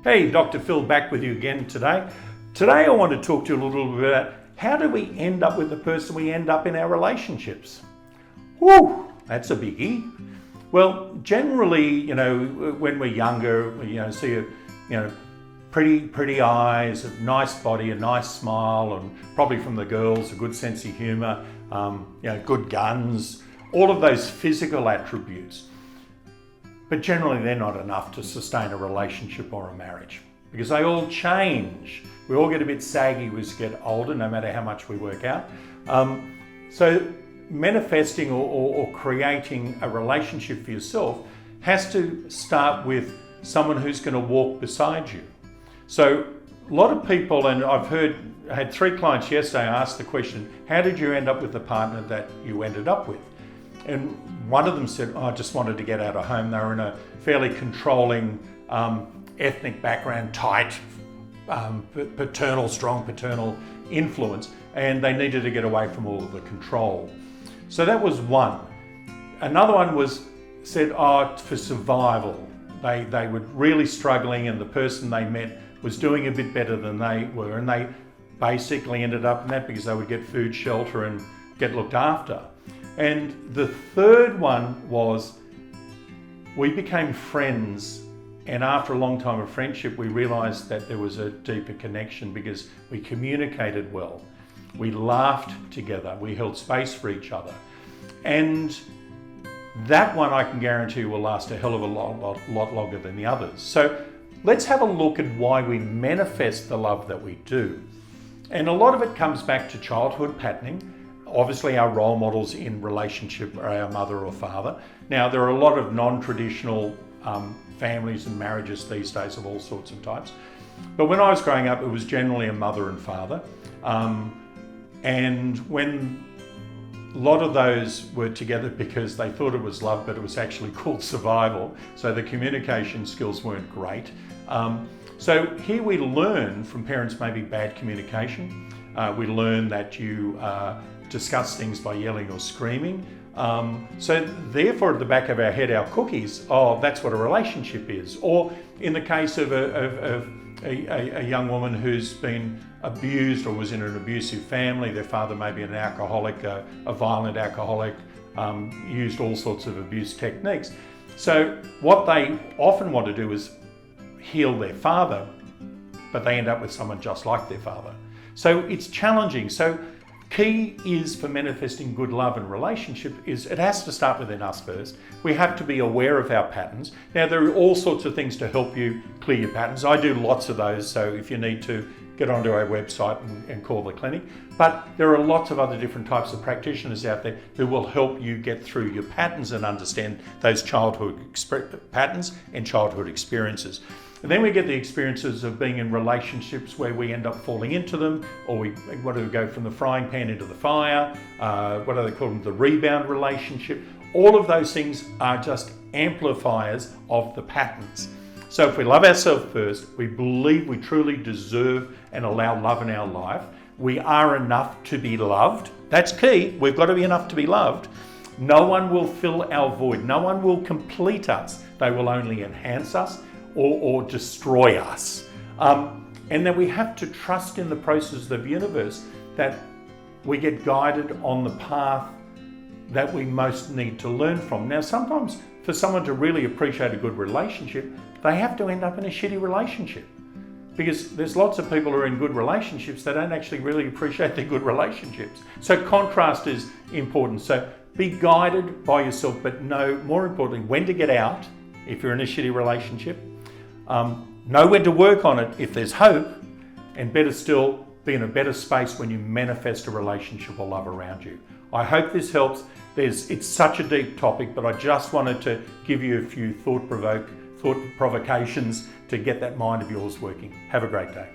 Hey, Dr. Phil back with you again today. Today I want to talk to you a little bit about how do we end up with the person we end up in our relationships. Whew, that's a biggie. Well, generally, when we're younger, see pretty eyes, a nice body, a nice smile, and probably from the girls, a good sense of humour, good guns, all of those physical attributes. But generally they're not enough to sustain a relationship or a marriage because they all change. We all get a bit saggy as we get older, no matter how much we work out. So manifesting or creating a relationship for yourself has to start with someone who's going to walk beside you. So a lot of people, and I had 3 clients yesterday ask the question, how did you end up with the partner that you ended up with? And one of them said, I just wanted to get out of home. They were in a fairly controlling ethnic background, tight, strong paternal influence, and they needed to get away from all of the control. So that was one. Another one said, for survival. They were really struggling and the person they met was doing a bit better than they were, and they basically ended up in that because they would get food, shelter, and get looked after. And the third one was we became friends, and after a long time of friendship we realised that there was a deeper connection because we communicated well, we laughed together, we held space for each other, and that one I can guarantee will last a hell of a lot longer than the others. So let's have a look at why we manifest the love that we do. And a lot of it comes back to childhood patterning. Obviously our role models in relationship are our mother or father. Now there are a lot of non-traditional families and marriages these days of all sorts of types. But when I was growing up, it was generally a mother and father. And when a lot of those were together because they thought it was love, but it was actually called survival. So the communication skills weren't great. So here we learn from parents maybe bad communication. We learn that you discuss things by yelling or screaming. So therefore at the back of our head, our cookies, that's what a relationship is. Or in the case of a young woman who's been abused or was in an abusive family, their father may be an alcoholic, a violent alcoholic, used all sorts of abuse techniques. So what they often want to do is heal their father, but they end up with someone just like their father. So it's challenging. So key is for manifesting good love and relationship is it has to start within us first. We have to be aware of our patterns. Now there are all sorts of things to help you clear your patterns. I do lots of those, so if you need to, get onto our website and call the clinic. But there are lots of other different types of practitioners out there who will help you get through your patterns and understand those childhood patterns and childhood experiences. And then we get the experiences of being in relationships where we end up falling into them, or we want to go from the frying pan into the fire, what do they call them, the rebound relationship. All of those things are just amplifiers of the patterns. So if we love ourselves first, we believe we truly deserve and allow love in our life, we are enough to be loved. That's key. We've got to be enough to be loved. No one will fill our void. No one will complete us. They will only enhance us or destroy us. And then we have to trust in the process of the universe that we get guided on the path that we most need to learn from. Now, sometimes for someone to really appreciate a good relationship, they have to end up in a shitty relationship. Because there's lots of people who are in good relationships that don't actually really appreciate their good relationships. So contrast is important. So be guided by yourself, but know, more importantly, when to get out if you're in a shitty relationship. Know when to work on it if there's hope, and better still, be in a better space when you manifest a relationship or love around you. I hope this helps. It's such a deep topic, but I just wanted to give you a few thought provocations to get that mind of yours working. Have a great day.